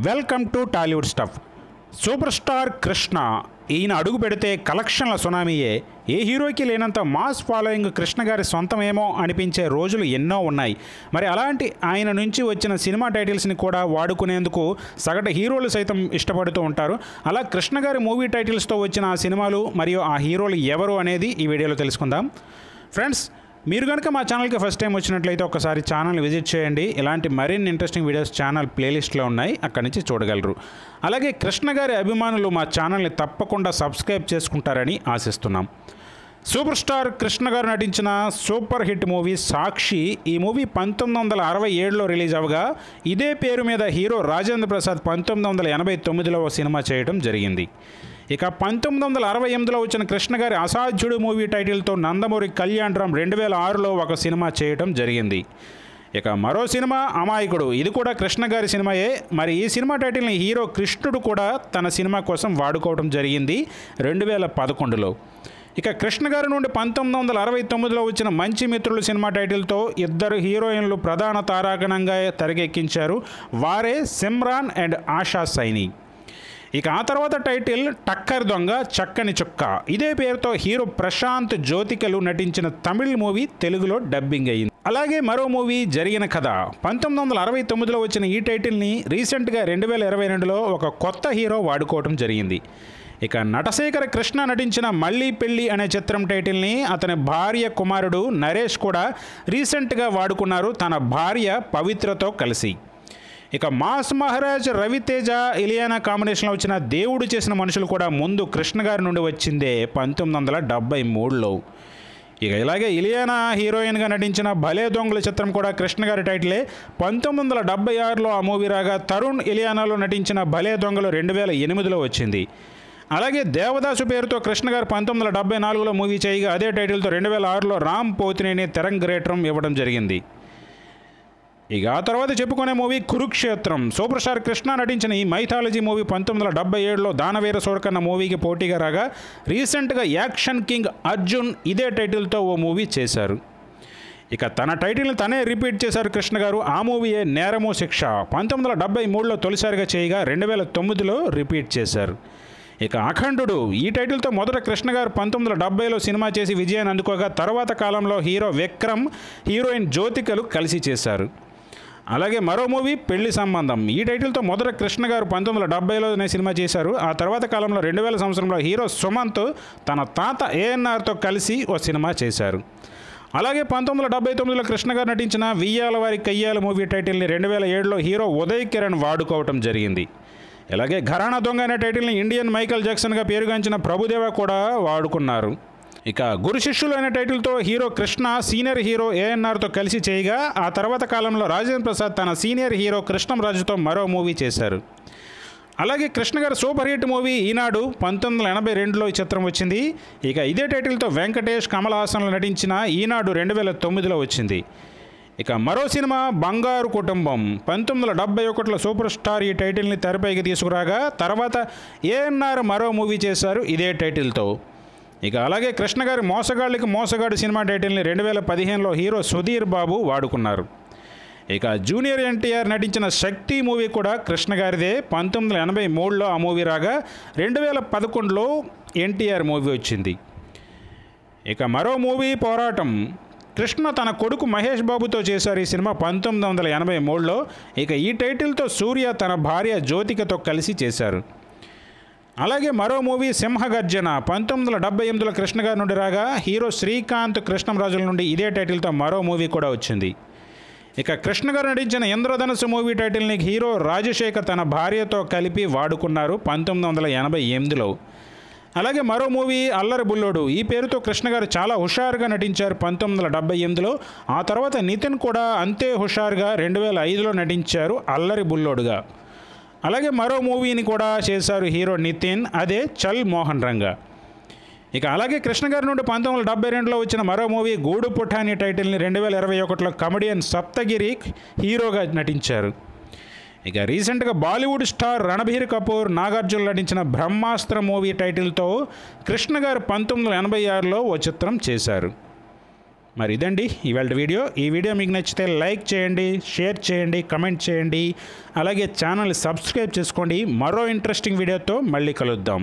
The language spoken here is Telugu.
Welcome to Tollywood stuff. Super star Krishna ఈయన అడుగు పెడితే కలెక్షన్ల సునామీయే. ఏ హీరోకి లేనంత మాస్ ఫాలోయింగ్ కృష్ణ గారి సొంతమేమో అనిపించే రోజులు ఎన్నో ఉన్నాయి. మరి అలాంటి ఆయన నుంచి వచ్చిన సినిమా టైటిల్స్ని కూడా వాడుకునేందుకు సగటు హీరోలు సైతం ఇష్టపడుతూ ఉంటారు. అలా కృష్ణ గారి మూవీ టైటిల్స్తో వచ్చిన ఆ సినిమాలు మరియు ఆ హీరోలు ఎవరు అనేది ఈ వీడియోలో తెలుసుకుందాం. ఫ్రెండ్స్, మీరు కనుక మా ఛానల్కి ఫస్ట్ టైం వచ్చినట్లయితే ఒకసారి ఛానల్ విజిట్ చేయండి. ఇలాంటి మరిన్ని ఇంట్రెస్టింగ్ వీడియోస్ ఛానల్ ప్లేలిస్ట్లో ఉన్నాయి, అక్కడి నుంచి చూడగలరు. అలాగే కృష్ణ గారి అభిమానులు మా ఛానల్ని తప్పకుండా సబ్స్క్రైబ్ చేసుకుంటారని ఆశిస్తున్నాం. సూపర్ స్టార్ కృష్ణ గారు నటించిన సూపర్ హిట్ మూవీ సాక్షి. ఈ మూవీ 1967లో రిలీజ్ అవగా ఇదే పేరు మీద హీరో రాజేంద్ర ప్రసాద్ 1989లో సినిమా చేయడం జరిగింది. ఇక 1968లో వచ్చిన కృష్ణ గారి అసాధ్యుడు మూవీ టైటిల్తో నందమూరి కళ్యాణ్ రామ్ 2006లో ఒక సినిమా చేయడం జరిగింది. ఇక మరో సినిమా అమాయకుడు, ఇది కూడా కృష్ణ గారి సినిమాయే. మరి ఈ సినిమా టైటిల్ని హీరో కృష్ణుడు కూడా తన సినిమా కోసం వాడుకోవడం జరిగింది 2011లో. ఇక కృష్ణ గారి నుండి 1969లో వచ్చిన మంచి మిత్రులు సినిమా టైటిల్తో ఇద్దరు హీరోయిన్లు ప్రధాన తారాగణంగా తెరకెక్కించారు. వారే సిమ్రాన్ అండ్ ఆశా సైని. ఇక ఆ తర్వాత టైటిల్ టక్కర్ దొంగ చక్కని చుక్క. ఇదే పేరుతో హీరో ప్రశాంత్ జ్యోతికలు నటించిన తమిళ్ మూవీ తెలుగులో డబ్బింగ్ అయింది. అలాగే మరో మూవీ జరిగిన కథ. 1969లో వచ్చిన ఈ టైటిల్ని రీసెంట్గా 2022లో ఒక కొత్త హీరో వాడుకోవడం జరిగింది. ఇక నటశేఖర కృష్ణ నటించిన మళ్ళీ పెళ్ళి అనే చిత్రం టైటిల్ని అతని భార్య కుమారుడు నరేష్ కూడా రీసెంట్గా వాడుకున్నారు తన భార్య పవిత్రతో కలిసి. ఇక మాస్ మహారాజ్ రవితేజ ఇలియానా కాంబినేషన్లో వచ్చిన దేవుడు చేసిన మనుషులు కూడా ముందు కృష్ణ గారి నుండి వచ్చిందే 1973లో. ఇక ఇలాగే ఇలియానా హీరోయిన్గా నటించిన భలే దొంగల చిత్రం కూడా కృష్ణ గారి టైటిలే. 1976లో ఆ మూవీ రాగా తరుణ్ ఇలియానాలో నటించిన భలే దొంగలు 2008లో వచ్చింది. అలాగే దేవదాసు పేరుతో కృష్ణ గారు 1974లో మూవీ చేయగా అదే టైటిల్తో 2006లో రామ్ పోతినేని తెరంగేట్రం ఇవ్వడం జరిగింది. ఇక ఆ తర్వాత చెప్పుకునే మూవీ కురుక్షేత్రం. సూపర్ స్టార్ కృష్ణ నటించిన ఈ మైథాలజీ మూవీ 1977లో దానవీర సూరకన్న మూవీకి పోటీగా రాగా రీసెంట్గా యాక్షన్ కింగ్ అర్జున్ ఇదే టైటిల్తో ఓ మూవీ చేశారు. ఇక తన టైటిల్ని తనే రిపీట్ చేశారు కృష్ణ గారు. ఆ మూవీయే నేరము శిక్ష. 1973లో తొలిసారిగా చేయగా 2009లో రిపీట్ చేశారు. ఇక అఖండుడు, ఈ టైటిల్తో మొదట కృష్ణ గారు 1970లో సినిమా చేసి విజయాన్ని అందుకోగా తర్వాత కాలంలో హీరో విక్రమ్, హీరోయిన్ జ్యోతికలు కలిసి చేశారు. అలాగే మరో మూవీ పెళ్లి సంబంధం. ఈ టైటిల్తో మొదట కృష్ణ గారు 1970లోనే సినిమా చేశారు. ఆ తర్వాత కాలంలో 2000 సంవత్సరంలో హీరో సుమంత్ తన తాత ఏఎన్ఆర్తో కలిసి ఓ సినిమా చేశారు. అలాగే 1979లో కృష్ణ గారు నటించిన వియ్యాల వారి కయ్యాల మూవీ టైటిల్ని 2007లో హీరో ఉదయ్ కిరణ్ వాడుకోవటం జరిగింది. అలాగే ఘరానా దొంగ అనే టైటిల్ని ఇండియన్ మైకల్ జాక్సన్గా పేరుగాంచిన ప్రభుదేవ కూడా వాడుకున్నారు. ఇక గురు శిష్యులు అనే టైటిల్తో హీరో కృష్ణ సీనియర్ హీరో ఏఎన్ఆర్తో కలిసి చేయగా ఆ తర్వాత కాలంలో రాజేంద్ర ప్రసాద్ తన సీనియర్ హీరో కృష్ణంరాజుతో మరో మూవీ చేశారు. అలాగే కృష్ణ గారి సూపర్ హిట్ మూవీ ఈనాడు 1982లో ఈ చిత్రం వచ్చింది. ఇక ఇదే టైటిల్తో వెంకటేష్, కమల్ హాసన్లు నటించిన ఈనాడు 2009లో వచ్చింది. ఇక మరో సినిమా బంగారు కుటుంబం. 1971లో సూపర్ స్టార్ ఈ టైటిల్ని తెరపైకి తీసుకురాగా తర్వాత ఏఎన్ఆర్ మరో మూవీ చేశారు ఇదే టైటిల్తో. ఇక అలాగే కృష్ణ గారి మోసగాళ్ళకి మోసగాడు సినిమా టైటిల్ని 2015లో హీరో సుధీర్ బాబు వాడుకున్నారు. ఇక జూనియర్ ఎన్టీఆర్ నటించిన శక్తి మూవీ కూడా కృష్ణ గారిదే. 1983లో ఆ మూవీ రాగా 2011లో ఎన్టీఆర్ మూవీ వచ్చింది. ఇక మరో మూవీ పోరాటం. కృష్ణ తన కొడుకు మహేష్ బాబుతో చేశారు ఈ సినిమా 1983లో. ఇక ఈ టైటిల్తో సూర్య తన భార్య జ్యోతికతో కలిసి చేశారు. అలాగే మరో మూవీ సింహగర్జన. 1978లో కృష్ణ గారి నుండి రాగా హీరో శ్రీకాంత్, కృష్ణంరాజుల నుండి ఇదే టైటిల్తో మరో మూవీ కూడా వచ్చింది. ఇక కృష్ణ గారు నటించిన ఇంద్రధనుస్సు మూవీ టైటిల్ని హీరో రాజశేఖర్ తన భార్యతో కలిపి వాడుకున్నారు 1988లో. అలాగే మరో మూవీ అల్లరి బుల్లోడు. ఈ పేరుతో కృష్ణ గారు చాలా హుషారుగా నటించారు 1978లో. ఆ తర్వాత నితిన్ కూడా అంతే హుషారుగా 2005లో నటించారు అల్లరి బుల్లోడుగా. అలాగే మరో మూవీని కూడా చేశారు హీరో నితిన్, అదే చల్ మోహన్ రంగా. ఇక అలాగే కృష్ణ గారి నుండి 1972లో వచ్చిన మరో మూవీ గూడు పుఠాని టైటిల్ని 2021లో కమెడియన్ సప్తగిరి హీరోగా నటించారు. ఇక రీసెంట్గా బాలీవుడ్ స్టార్ రణబీర్ కపూర్, నాగార్జున నటించిన బ్రహ్మాస్త్ర మూవీ టైటిల్తో కృష్ణ గారు 1986లో ఓ చిత్రం చేశారు. మరి ఇదండి ఇవాళ వీడియో. ఈ వీడియో మీకు నచ్చితే లైక్ చేయండి, షేర్ చేయండి, కమెంట్ చేయండి. అలాగే ఛానల్ సబ్స్క్రైబ్ చేసుకోండి. మరో ఇంట్రెస్టింగ్ వీడియోతో మళ్ళీ కలుద్దాం.